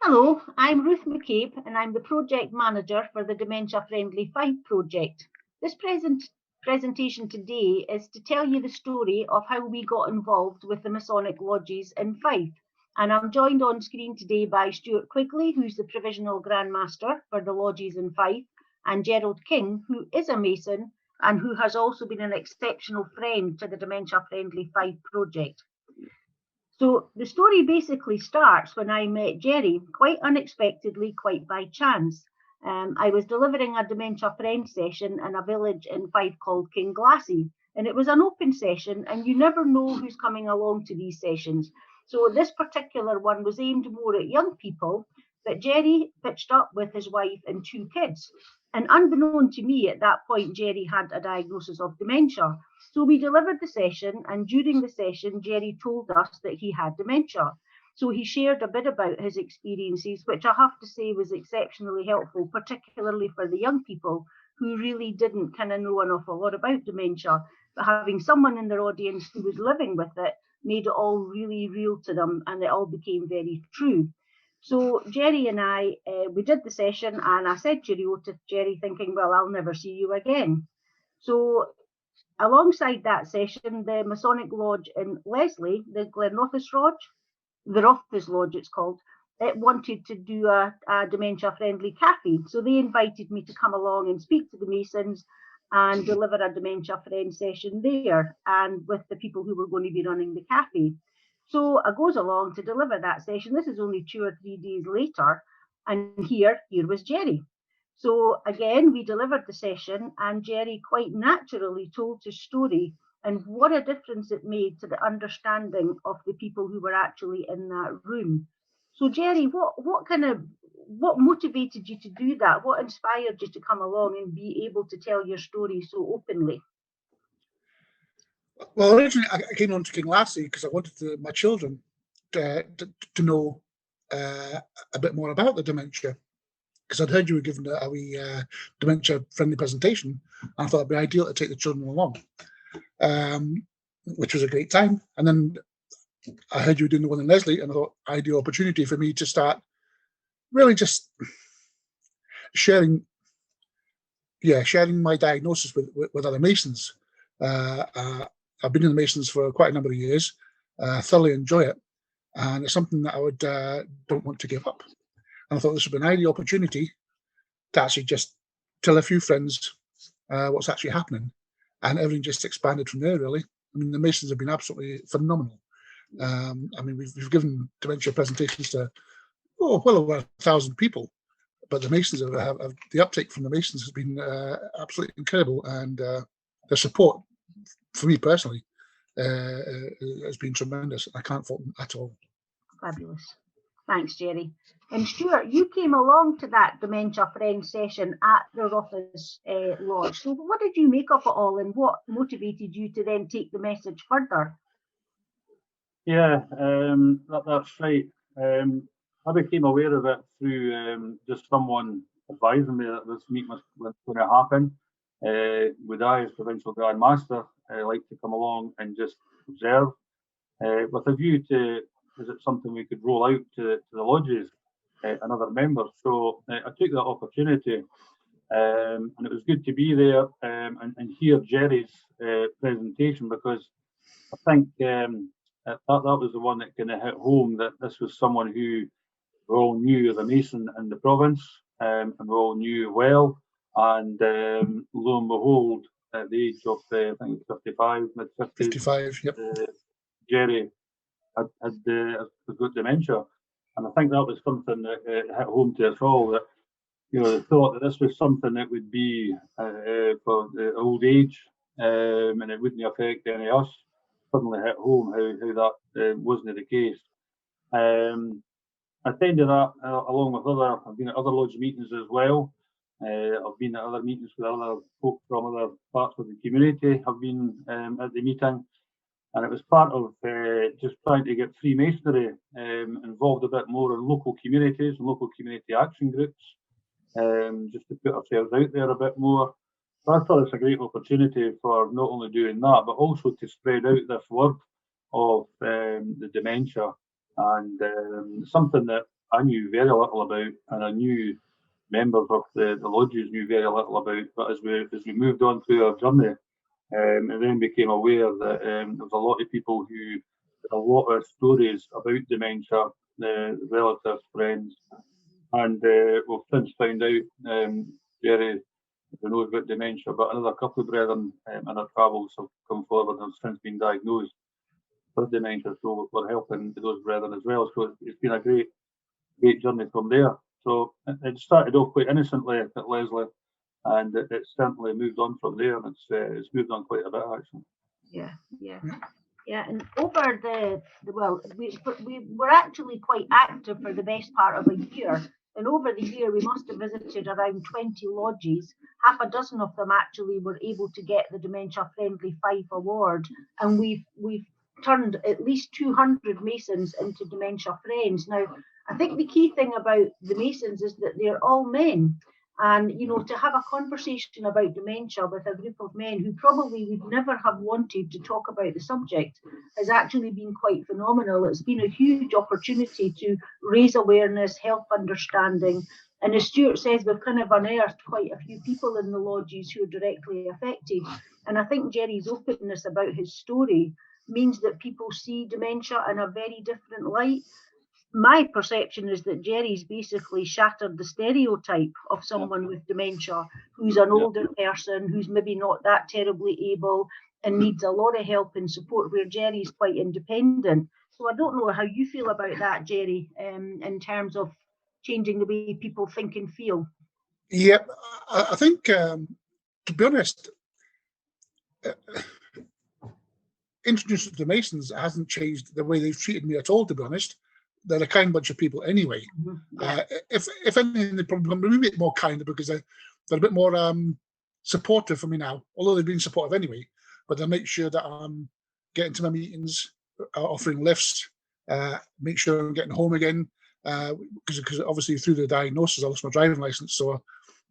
Hello, I'm Ruth McCabe and I'm the Project Manager for the Dementia Friendly Fife project. This presentation today is to tell you the story of how we got involved with the Masonic Lodges in Fife. And I'm joined on screen today by Stewart Quigley, who's the Provisional Grand Master for the Lodges in Fife, and Gerald King, who is a Mason and who has also been an exceptional friend to the Dementia Friendly Fife project. So the story basically starts when I met Gerry, quite unexpectedly, quite by chance. I was delivering a Dementia Friend session in a village in Fife called Kinglassy, and it was an open session, and you never know who's coming along to these sessions. So this particular one was aimed more at young people, but Gerry pitched up with his wife and 2 kids. And unbeknown to me at that point, Gerry had a diagnosis of dementia. So we delivered the session, and during the session, Gerry told us that he had dementia. So he shared a bit about his experiences, which I have to say was exceptionally helpful, particularly for the young people who really didn't kind of know an awful lot about dementia. But having someone in their audience who was living with it made it all really real to them, and it all became very true. So Gerry and I, we did the session, and I said cheerio to Gerry, thinking, well, I'll never see you again. So alongside that session, the Masonic Lodge in Leslie, the Glenrothes Lodge, the Rothes Lodge it's called, it wanted to do a dementia-friendly cafe. So they invited me to come along and speak to the Masons and deliver a dementia friend session there, and with the people who were going to be running the cafe. So I goes along to deliver that session. This is only 2 or 3 days later, and here was Gerry. So again, we delivered the session, and Gerry quite naturally told his story, and what a difference it made to the understanding of the people who were actually in that room. So Gerry, what motivated you to do that? What inspired you to come along and be able to tell your story so openly? Well, originally I came on to Kinglassy because I wanted my children to know a bit more about the dementia, because I'd heard you were giving a wee dementia-friendly presentation, and I thought it'd be ideal to take the children along, which was a great time. And then I heard you were doing the one in Leslie, and I thought, ideal opportunity for me to start really just sharing my diagnosis with other Masons. I've been in the Masons for quite a number of years, thoroughly enjoy it, and it's something that I would don't want to give up. And I thought this would be an ideal opportunity to actually just tell a few friends what's actually happening, and everything just expanded from there, really. I mean, the Masons have been absolutely phenomenal. I mean, we've given dementia presentations to well over 1,000 people, but the Masons have the uptake from the Masons has been absolutely incredible, and the support for me personally has been tremendous. I can't fault them at all. Fabulous. Thanks, Gerry. And Stewart, you came along to that Dementia Friend session at the Rothes Lodge. So what did you make of it all, and what motivated you to then take the message further? Yeah, that's right. I became aware of it through just someone advising me that this meeting was going to happen. Would I, as Provincial Grand Master, like to come along and just observe with a view to, is it something we could roll out to the lodges and other members? So I took that opportunity, and it was good to be there and hear Gerry's presentation, because I think that was the one that kind of hit home, that this was someone who we all knew as a Mason in the province, and we all knew well. And lo and behold, at the age of I think 55, mid-50s, 55, yep. Gerry had got dementia, and I think that was something that hit home to us all, that the thought that this was something that would be for the old age, and it wouldn't affect any of us, suddenly hit home how that wasn't the case. I attended that along with I've been at other lodge meetings as well. I've been at other meetings with other folk from other parts of the community. Have been at the meeting, and it was part of just trying to get Freemasonry involved a bit more in local communities and local community action groups, just to put ourselves out there a bit more. So I thought it's a great opportunity for not only doing that, but also to spread out this word of the dementia, and something that I knew very little about, and I knew members of the lodges knew very little about. But as we moved on through our journey, and then became aware that there was a lot of people who had a lot of stories about dementia, relatives, friends, and we've since found out, Gerry, who knows about dementia, but another couple of brethren in our travels have come forward and have since been diagnosed with dementia, so we're helping those brethren as well. So it's been a great journey from there. So it started off quite innocently at Leslie, and it's certainly moved on from there, and it's moved on quite a bit actually. Yeah, and over we were actually quite active for the best part of a year. And over the year, we must have visited around 20 lodges. Half a dozen of them actually were able to get the Dementia Friendly Fife Award. And we've turned at least 200 Masons into dementia friends. Now, I think the key thing about the Masons is that they're all men. And, you know, to have a conversation about dementia with a group of men who probably would never have wanted to talk about the subject has actually been quite phenomenal. It's been a huge opportunity to raise awareness, help understanding. And as Stewart says, we've kind of unearthed quite a few people in the lodges who are directly affected. And I think Gerry's openness about his story means that people see dementia in a very different light. My perception is that Gerry's basically shattered the stereotype of someone with dementia who's an older person, who's maybe not that terribly able and needs a lot of help and support, where Gerry's quite independent. So I don't know how you feel about that, Gerry, in terms of changing the way people think and feel. Yeah, I think, to be honest, introducing to the Masons hasn't changed the way they've treated me at all, to be honest. They're a kind bunch of people anyway. If anything, they probably become a bit more kinder because they're a bit more supportive for me now, although they've been supportive anyway. But they make sure that I'm getting to my meetings, offering lifts, make sure I'm getting home again, because obviously through the diagnosis I lost my driving license. So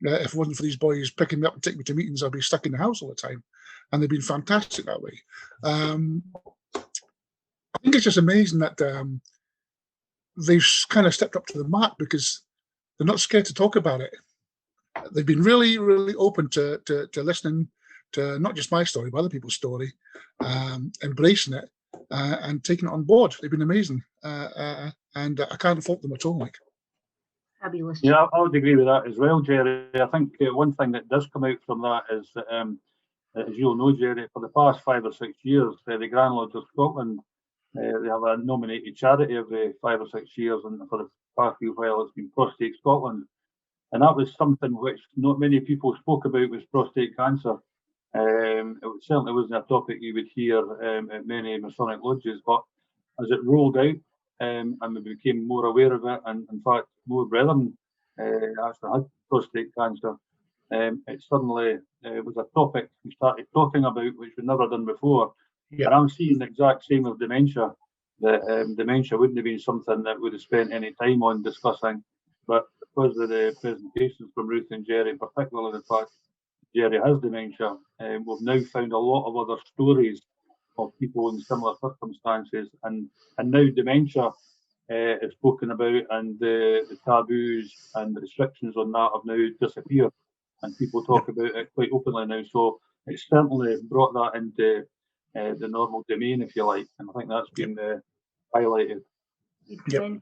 if it wasn't for these boys picking me up and taking me to meetings, I'd be stuck in the house all the time. And they've been fantastic that way. I think it's just amazing that they've kind of stepped up to the mark because they're not scared to talk about it. They've been really, really open to listening to not just my story, but other people's story, embracing it and taking it on board. They've been amazing, and I can't fault them at all. Like, fabulous. Yeah, I would agree with that as well, Gerry. I think one thing that does come out from that is that, as you'll know, Gerry, for the past 5 or 6 years, the Grand Lodge of Scotland, they have a nominated charity every 5 or 6 years, and for the past few while it's been Prostate Scotland. And that was something which not many people spoke about, was prostate cancer. It certainly wasn't a topic you would hear at many Masonic lodges, but as it rolled out and we became more aware of it, and in fact more brethren actually had prostate cancer, it suddenly was a topic we started talking about, which we'd never done before. And I'm seeing the exact same with dementia, that dementia wouldn't have been something that we'd have spent any time on discussing, but because of the presentations from Ruth and Gerry, particularly the fact Gerry has dementia, we've now found a lot of other stories of people in similar circumstances, and now dementia is spoken about, and the taboos and the restrictions on that have now disappeared, and people talk about it quite openly now. So it's certainly brought that into the normal domain, if you like, and I think that's been highlighted. And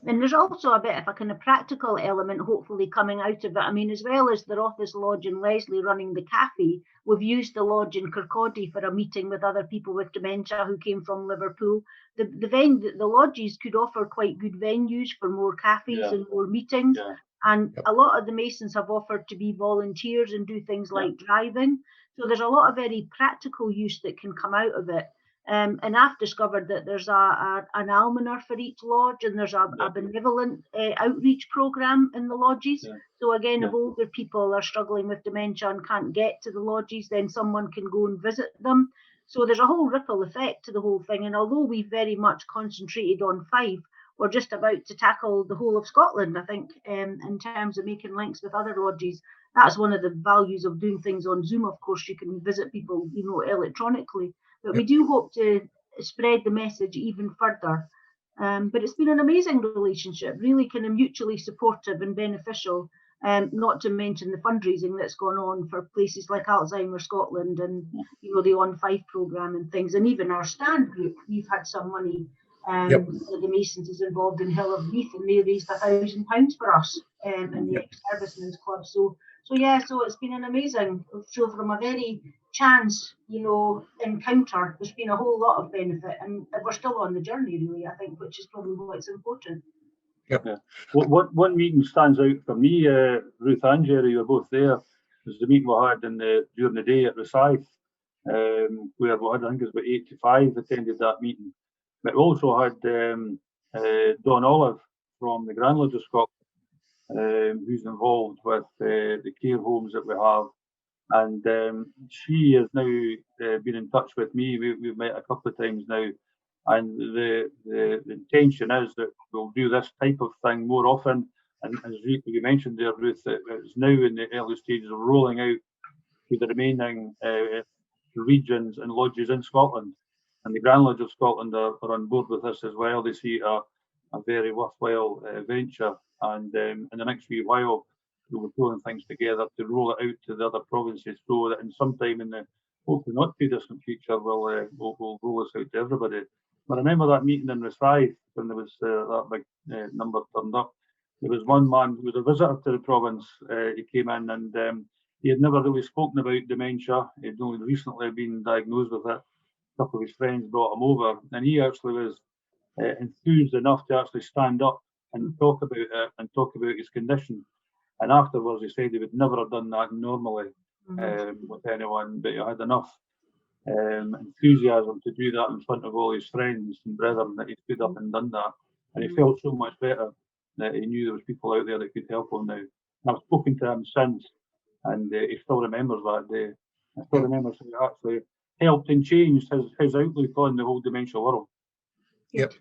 there's also a bit of a kind of practical element hopefully coming out of it. I mean, as well as the Rothes Lodge and Leslie running the cafe, we've used the lodge in Kirkcaldy for a meeting with other people with dementia who came from Liverpool. The lodges could offer quite good venues for more cafes and more meetings. And a lot of the Masons have offered to be volunteers and do things like driving. So there's a lot of very practical use that can come out of it. And I've discovered that there's an almoner for each lodge, and there's a benevolent outreach program in the lodges. So again, if older people are struggling with dementia and can't get to the lodges, then someone can go and visit them. So there's a whole ripple effect to the whole thing. And although we've very much concentrated on Fife, we're just about to tackle the whole of Scotland, I think, in terms of making links with other lodges. That's one of the values of doing things on Zoom. Of course, you can visit people, electronically. But we do hope to spread the message even further But it's been an amazing relationship, really kind of mutually supportive and beneficial. Not to mention the fundraising that's gone on for places like Alzheimer's Scotland and the On Fife programme and things, and even our stand group. We've had some money. The Masons is involved in Hill of Leith, and they raised £1,000 for us in the ex-servicemen's club. So it's been an amazing. So from a very chance, encounter, there's been a whole lot of benefit, and we're still on the journey, really, I think, which is probably what's important. Yep. Yeah. One meeting stands out for me, Ruth and Gerry, you were both there, was the meeting we had during the day at Fife, where we had, I think it was about 8 to 5 attended that meeting. But we also had Dawn Olive from the Grand Lodge of Scotland, who's involved with the care homes that we have. And she has now been in touch with me. We've met a couple of times now. And the intention is that we'll do this type of thing more often. And as you mentioned there, Ruth, it's now in the early stages of rolling out to the remaining regions and lodges in Scotland. And the Grand Lodge of Scotland are on board with this as well. They see it a very worthwhile venture. And in the next few while, we'll be pulling things together to roll it out to the other provinces, so that in sometime in the hopefully not too distant future, we'll roll this out to everybody. I remember that meeting in Fife when there was that big number turned up. There was one man who was a visitor to the province. He came in and he had never really spoken about dementia. He'd only recently been diagnosed with it. A couple of his friends brought him over, and he actually was enthused enough to actually stand up and talk about it and talk about his condition. And afterwards, he said he would never have done that normally with anyone, but he had enough enthusiasm to do that in front of all his friends and brethren that he stood up and done that. And he felt so much better that he knew there was people out there that could help him now. And I've spoken to him since, and he still remembers that day. I still remembers how it actually helped and changed his outlook on the whole dementia world. Yep.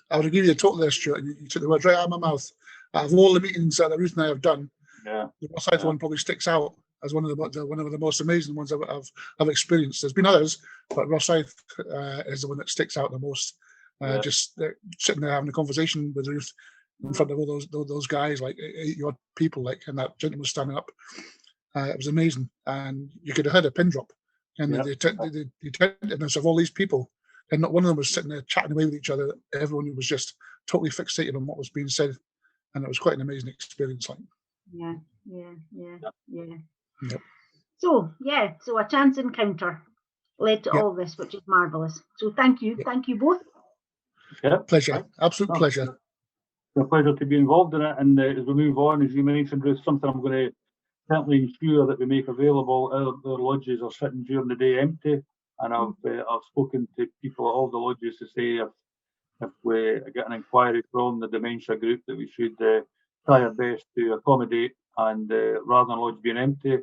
I would give you a talk there, Stuart. You took the words right out of my mouth. Out of all the meetings that Ruth and I have done, the Ross Hythe one probably sticks out as one of the most amazing ones I've experienced. There's been others, but Ross Hythe is the one that sticks out the most. Just sitting there having a conversation with Ruth in front of all those guys, like 80-odd people, and that gentleman was standing up. It was amazing, and you could have heard a pin drop. And the attentiveness of all these people, and not one of them was sitting there chatting away with each other. Everyone was just totally fixated on what was being said, and it was quite an amazing experience. Yeah. So a chance encounter led to all this, which is marvellous. So thank you both. Yeah, pleasure, absolute pleasure. It's a pleasure to be involved in it. And as we move on, as you mentioned, Ruth, something I'm going to certainly ensure that we make available. Our lodges are sitting during the day empty, and I've spoken to people at all the lodges to say if we get an inquiry from the dementia group that we should try our best to accommodate, and rather than lodge being empty,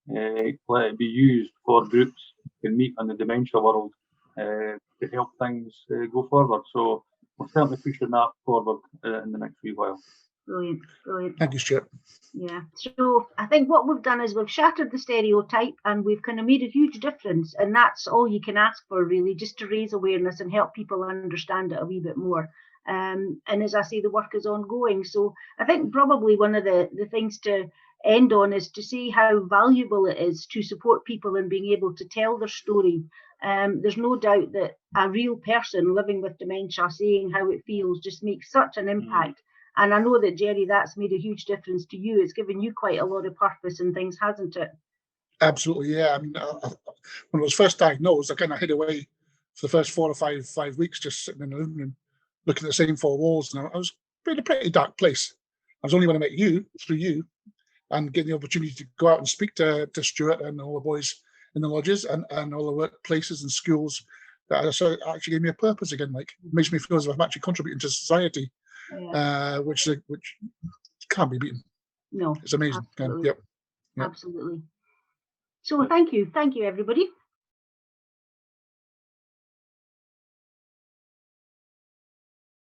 let it be used for groups who can meet on the dementia world to help things go forward. So we're certainly pushing that forward in the next few while. Brilliant. Thank you, Stuart. Yeah. So I think what we've done is we've shattered the stereotype, and we've kind of made a huge difference. And that's all you can ask for, really, just to raise awareness and help people understand it a wee bit more. And as I say, the work is ongoing. So I think probably one of the things to end on is to see how valuable it is to support people in being able to tell their story. There's no doubt that a real person living with dementia saying how it feels just makes such an impact. And I know that, Gerry, that's made a huge difference to you. It's given you quite a lot of purpose and things, hasn't it? Absolutely, yeah. I mean, when I was first diagnosed, I kind of hid away for the first 4 or 5 weeks, just sitting in the living room, looking at the same 4 walls. And I was in a pretty dark place. I was only when I met you, through you, and getting the opportunity to go out and speak to Stuart and all the boys in the lodges and all the workplaces and schools, that actually gave me a purpose again. Like, it makes me feel as if I'm actually contributing to society. Which can't be beaten. No, it's amazing. Absolutely. Absolutely. So thank you everybody.